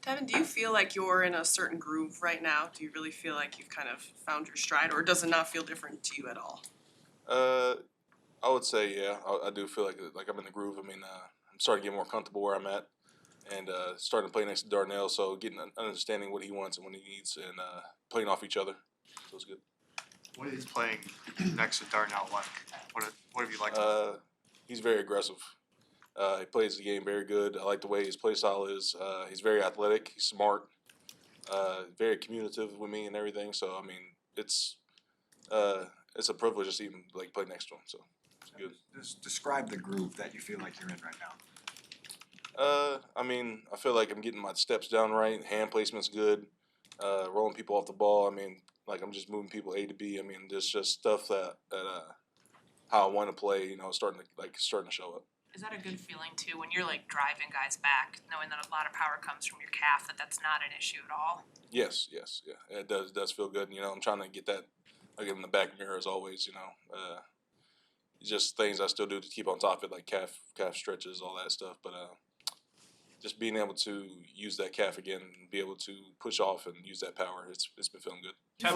Teven, do you feel like you're in a certain groove right now? Do you really feel like you've kind of found your stride, or does it not feel different to you at all? I would say yeah. I do feel like I'm in the groove. I mean, I'm starting to get more comfortable where I'm at, and starting to play next to Darnell. So getting understanding what he wants and what he needs, and playing off each other. So it's good. What is playing next to Darnell like? What have you liked? He's very aggressive. He plays the game very good. I like the way his play style is. He's very athletic. He's smart. Very communicative with me and everything. So I mean, it's a privilege just to even like play next to him. So it's good. Just describe the groove that you feel like you're in right now. I mean, I feel like I'm getting my steps down right. Hand placement's good. Rolling people off the ball. I mean, like I'm just moving people A to B. I mean, there's just stuff that how I want to play. You know, starting to show up. Is that a good feeling too when you're like driving guys back, knowing that a lot of power comes from your calf, that's not an issue at all? Yes, yeah. It does feel good. You know, I'm trying to get that like in the back mirror as always. You know, just things I still do to keep on top of it, like calf stretches, all that stuff. But just being able to use that calf again and be able to push off and use that power, it's been feeling good. Do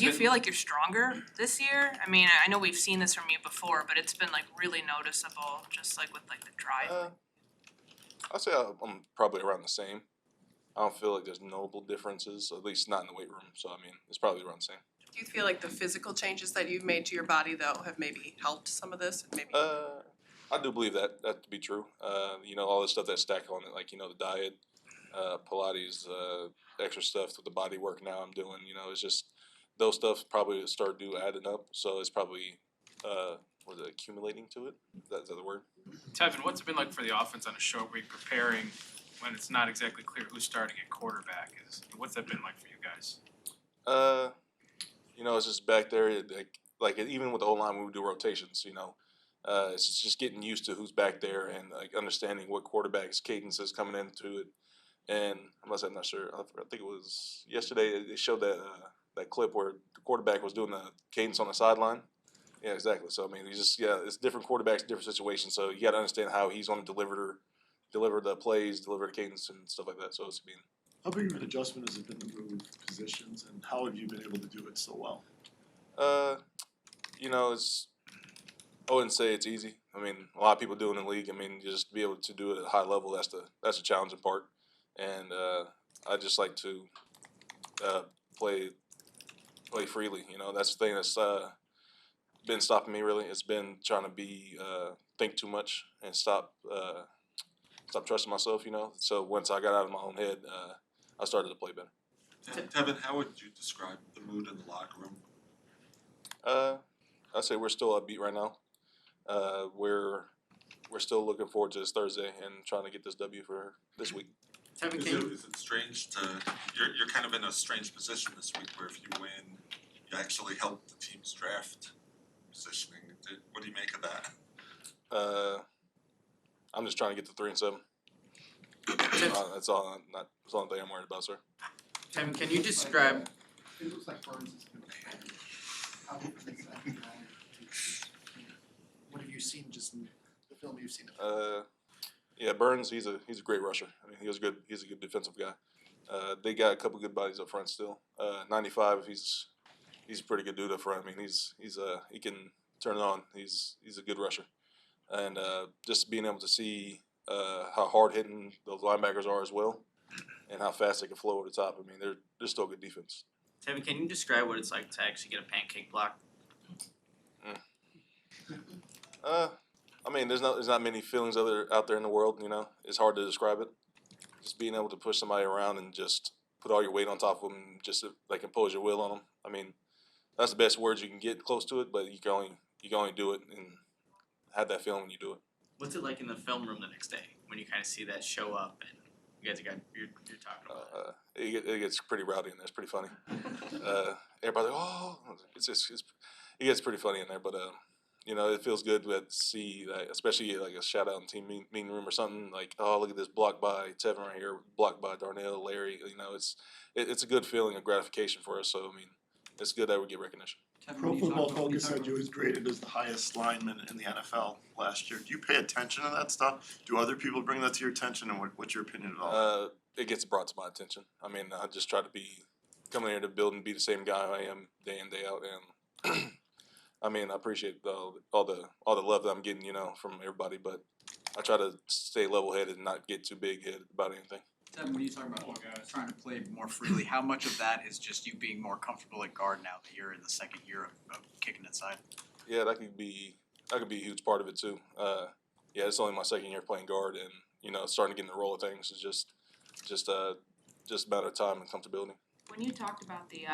you feel like you're stronger this year? I mean, I know we've seen this from you before, but it's been like really noticeable, just like with like the drive. I'd say I'm probably around the same. I don't feel like there's notable differences, at least not in the weight room. So I mean, it's probably around the same. Do you feel like the physical changes that you've made to your body, though, have maybe helped some of this? And maybe I do believe that to be true. You know, all the stuff that's stacked on it, like, you know, the diet, Pilates, extra stuff with the body work now I'm doing, you know, it's just those stuff probably start adding up. So it's probably accumulating to it. Is that the word? Teven, what's it been like for the offense on a short week preparing when it's not exactly clear who's starting at quarterback? What's that been like for you guys? You know, it's just back there, like even with the O-line when we do rotations, you know, it's just getting used to who's back there and like understanding what quarterback's cadence is coming into it. And I'm not sure. I think it was yesterday. They showed that clip where the quarterback was doing the cadence on the sideline. Yeah, exactly. So I mean, it's different quarterbacks, different situations. So you got to understand how he's going to deliver the plays, deliver the cadence and stuff like that. So it's been. How big of an adjustment has it been to move positions, and how have you been able to do it so well? You know, I wouldn't say it's easy. I mean, a lot of people do it in the league. I mean, just to be able to do it at a high level, that's the challenging part. And I just like to play freely. You know, that's the thing that's been stopping me really. It's been trying to think too much and stop trusting myself. You know, so once I got out of my own head, I started to play better. Teven, how would you describe the mood in the locker room? I'd say we're still upbeat right now. We're still looking forward to this Thursday and trying to get this W for this week. Is it strange you're kind of in a strange position this week where if you win, you actually help the team's draft positioning. What do you make of that? I'm just trying to get to 3-7. That's all thing I'm worried about, sir. Teven, can you describe? It looks like Burns is going to how different is that? What have you seen just in the film you've seen? Yeah, Burns, he's a great rusher. I mean, he's a good defensive guy. They got a couple good bodies up front still. 95, he's a pretty good dude up front. I mean, he can turn it on. He's a good rusher, and just being able to see how hard hitting those linebackers are as well, and how fast they can flow over the top. I mean, they're still good defense. Teven, can you describe what it's like to actually get a pancake block? I mean, there's not many feelings out there in the world. You know, it's hard to describe it. Just being able to push somebody around and just put all your weight on top of them, and just like impose your will on them. I mean, that's the best words you can get close to it, but you can only do it and have that feeling when you do it. What's it like in the film room the next day when you kind of see that show up and you guys you're talking about it? It gets pretty rowdy in there. It's pretty funny. Everybody's like, oh, it gets pretty funny in there, but you know, it feels good to see that, especially like a shout out in team meeting room or something like, oh, look at this block by Teven right here, blocked by Darnell, Larry. You know, it's a good feeling of gratification for us. So I mean, it's good that we get recognition. Pro Football Focus said you was graded as the highest lineman in the NFL last year. Do you pay attention to that stuff? Do other people bring that to your attention, and what's your opinion of all that? it ggets brought to my attention. I mean, I just try to come in here to build and be the same guy I am day in, day out. And I mean, I appreciate all the love that I'm getting, from everybody, but I try to stay level headed and not get too big headed about anything. Teven, when you talk about trying to play more freely, how much of that is just you being more comfortable at guard now that you're in the second year of kicking inside? Yeah, that could be a huge part of it too. Yeah, it's only my second year playing guard, and starting to get in the roll of things is just a matter of time and comfortability. When you talked about the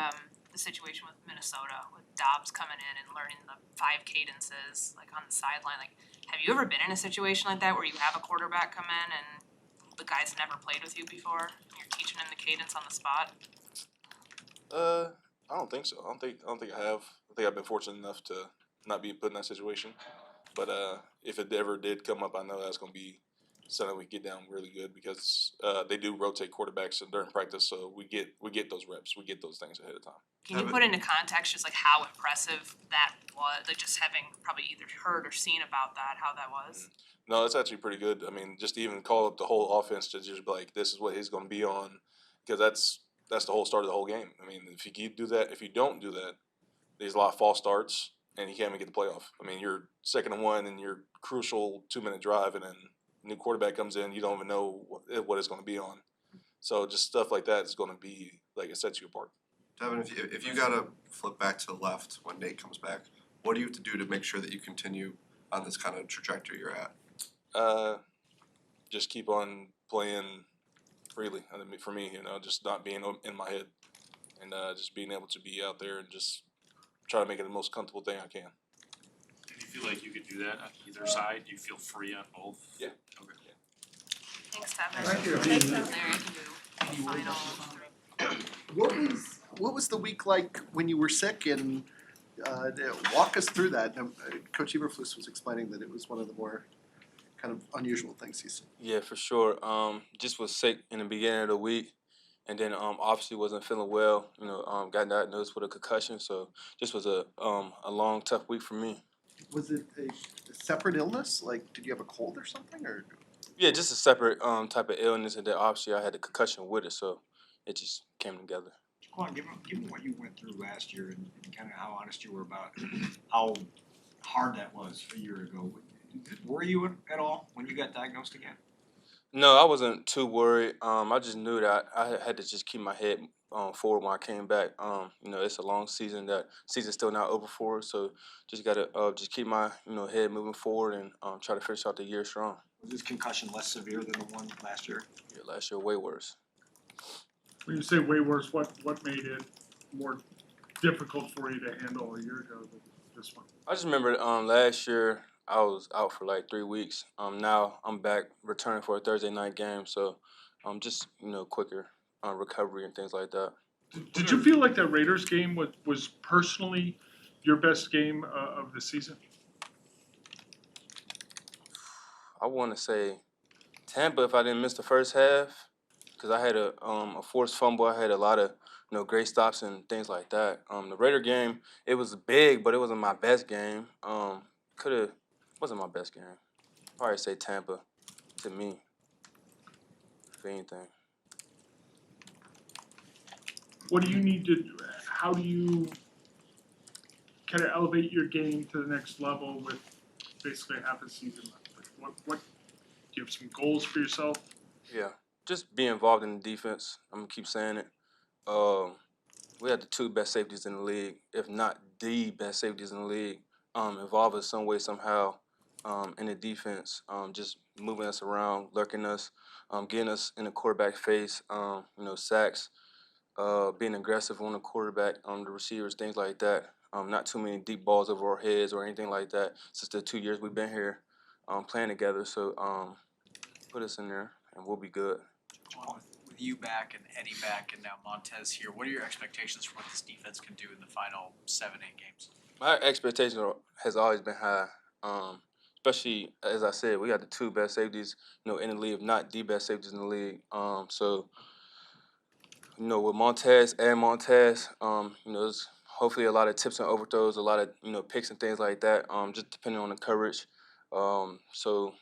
situation with Minnesota, with Dobbs coming in and learning the 5 cadences, like on the sideline, like, have you ever been in a situation like that where you have a quarterback come in and the guy's never played with you before, and you're teaching him the cadence on the spot? I don't think so. I don't think I have. I think I've been fortunate enough to not be put in that situation. But if it ever did come up, I know that's going to be something we get down really good because they do rotate quarterbacks during practice, so we get those reps, we get those things ahead of time. Can you put into context just like how impressive that was, like just having probably either heard or seen about that, how that was? No, it's actually pretty good. I mean, just to even call up the whole offense to just be like, this is what he's going to be on, because that's the whole start of the whole game. I mean, if you do that, if you don't do that, there's a lot of false starts, and you can't even get the playoff. I mean, you're 2nd and 1 in your crucial 2-minute drive, and then a new quarterback comes in, you don't even know what it's going to be on. So just stuff like that is going to be like it sets you apart. Teven, if you gotta flip back to the left when Nate comes back, what do you have to do to make sure that you continue on this kind of trajectory you're at? Just keep on playing freely. I mean, for me, just not being in my head, and just being able to be out there and just try to make it the most comfortable thing I can. Do you feel like you could do that on either side? Do you feel free on both? Yeah. Okay. Thanks, Teven. Thank you. Thanks out there, you can do final. What was the week like when you were sick, and walk us through that? Coach Eberflus was explaining that it was one of the more kind of unusual things he's seen. Yeah, for sure. Just was sick in the beginning of the week, and then obviously wasn't feeling well. Got diagnosed with a concussion, so just was a long, tough week for me. Was it a separate illness? Like, did you have a cold or something, or? Yeah, just a separate type of illness, and then obviously I had a concussion with it, so it just came together. Jaquan, given what you went through last year and kind of how honest you were about how hard that was a year ago, were you at all when you got diagnosed again? No, I wasn't too worried. I just knew that I had to just keep my head forward when I came back. It's a long season. Season's still not over for us, so just gotta just keep my head moving forward and try to finish out the year strong. Was this concussion less severe than the one last year? Yeah, last year way worse. When you say way worse, what made it more difficult for you to handle a year ago than this one? I just remember last year I was out for like 3 weeks. Now I'm back returning for a Thursday night game, so just quicker recovery and things like that. Did you feel like that Raiders game was personally your best game of the season? I want to say Tampa if I didn't miss the first half, because I had a forced fumble. I had a lot of great stops and things like that. The Raider game, it was big, but it wasn't my best game. Wasn't my best game. Probably say Tampa to me, if anything. What do you need to? How do you kind of elevate your game to the next level with basically half a season left? What do you have some goals for yourself? Yeah, just be involved in the defense. I'm gonna keep saying it. We had the 2 best safeties in the league, if not the best safeties in the league. Involve us some way, somehow, in the defense. Just moving us around, lurking us, getting us in the quarterback face. Sacks, being aggressive on the quarterback, the receivers, things like that. Not too many deep balls over our heads or anything like that. Since the 2 years we've been here playing together, so put us in there and we'll be good. With you back and Eddie back and now Montez here, what are your expectations for what this defense can do in the final 7-8 games? My expectation has always been high, especially as I said, we got the 2 best safeties, in the league, if not the best safeties in the league. With Montez, there's hopefully a lot of tips and overthrows, a lot of picks and things like that. Just depending on the coverage. So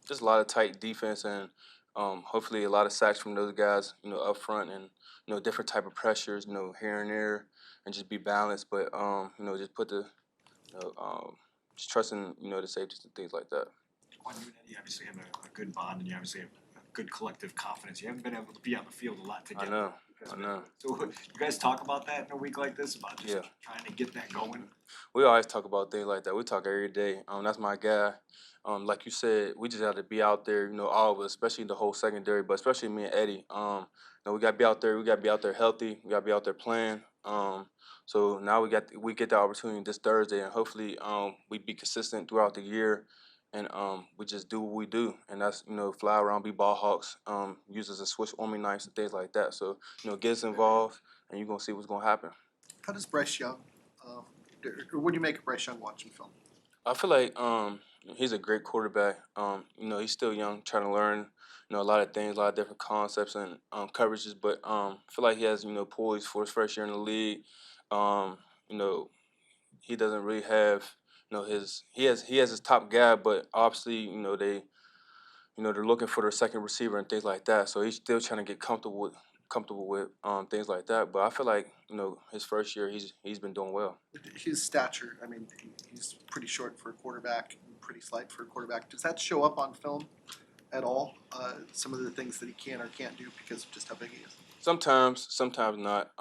just a lot of tight defense and hopefully a lot of sacks from those guys, up front, and different type of pressures, here and there, and just be balanced. But just put the, just trusting, the safeties and things like that. Jaquan, you and Eddie obviously have a good bond, and you obviously have a good collective confidence. You haven't been able to be on the field a lot together. I know. because of it. So you guys talk about that in a week like this, about just trying to get that going? We always talk about things like that. We talk every day. That's my guy. Like you said, we just have to be out there, all of us, especially the whole secondary, but especially me and Eddie. We gotta be out there. We gotta be out there healthy. We gotta be out there playing. So now we get the opportunity this Thursday, and hopefully we be consistent throughout the year, and we just do what we do, and that's fly around, be ball hawks, use us as switch army knives and things like that. So get us involved, and you're gonna see what's gonna happen. How does Bryce Young, or what do you make of Bryce Young watching film? I feel like he's a great quarterback. He's still young, trying to learn, a lot of things, a lot of different concepts and coverages. But I feel like he has, poise for his first year in the league. He doesn't really have, he has his top guy, but obviously, they're looking for their second receiver and things like that. So he's still trying to get comfortable with things like that. But I feel like his first year he's been doing well. His stature, I mean, he's pretty short for a quarterback, pretty slight for a quarterback. Does that show up on film at all? Some of the things that he can or can't do because of just how big he is? Sometimes not.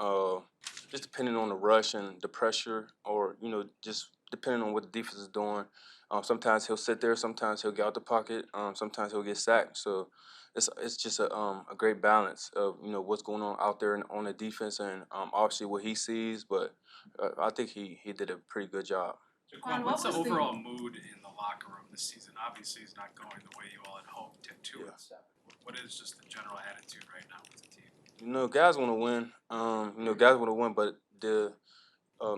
Just depending on the rush and the pressure, or just depending on what the defense is doing. Sometimes he'll sit there. Sometimes he'll get out the pocket. Sometimes he'll get sacked. So it's just a great balance of what's going on out there on the defense, and obviously what he sees. But I think he did a pretty good job. Jaquan, what's the overall mood in the locker room this season? Obviously, it's not going the way you all had hoped to it. What is just the general attitude right now with the team? Guys want to win. Guys want to win, but the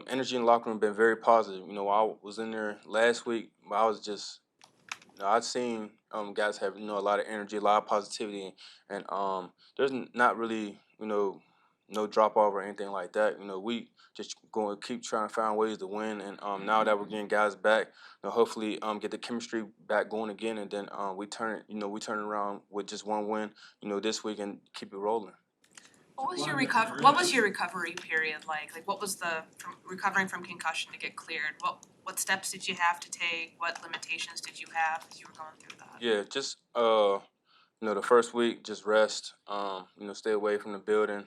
energy in the locker room been very positive. I was in there last week, but I was just, I'd seen guys have a lot of energy, a lot of positivity, and there's not really no drop off or anything like that. We just going to keep trying to find ways to win, and now that we're getting guys back, hopefully get the chemistry back going again, and then we turn it around with just one win, this week, and keep it rolling. What was your recovery period like? Like, what was recovering from concussion to get cleared? What steps did you have to take? What limitations did you have as you were going through that? Yeah, just the first week, just rest. Stay away from the building.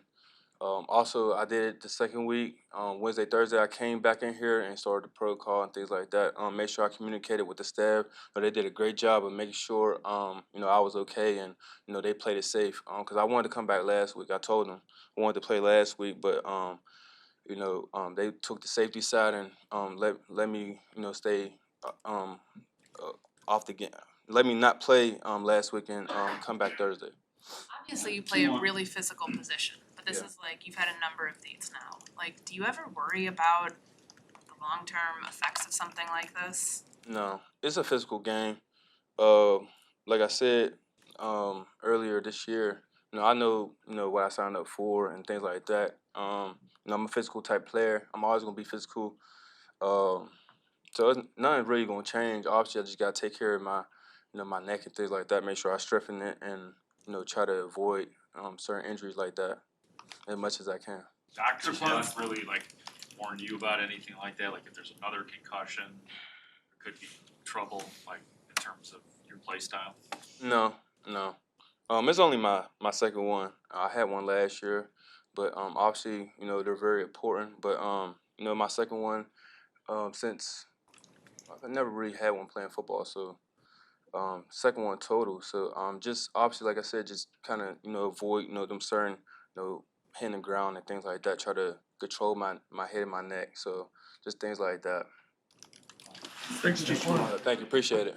Also, I did it the second week. Wednesday, Thursday, I came back in here and started the protocol and things like that. Make sure I communicated with the staff. They did a great job of making sure, I was okay, and they played it safe. Because I wanted to come back last week. I told them I wanted to play last week, but they took the safety side and let me stay off the game. Let me not play last week and come back Thursday. Obviously, you play a really physical position. This is like, you've had a number of these now. Like, do you ever worry about the long-term effects of something like this? No, it's a physical game. Like I said earlier this year, I know what I signed up for and things like that. I'm a physical type player. I'm always gonna be physical. So nothing's really gonna change. Obviously, I just gotta take care of my my neck and things like that. Make sure I strengthen it and try to avoid certain injuries like that as much as I can. Doctors haven't really warned you about anything like that? Like if there's another concussion, there could be trouble in terms of your play style? No. It's only my second one. I had one last year, but obviously, they're very important. But my second one, since I never really had one playing football, so second one total. So just obviously, like I said, just kind of avoid them certain hitting the ground and things like that. Try to control my head and my neck. So just things like that. Thanks, Jaquan. Thank you, appreciate it.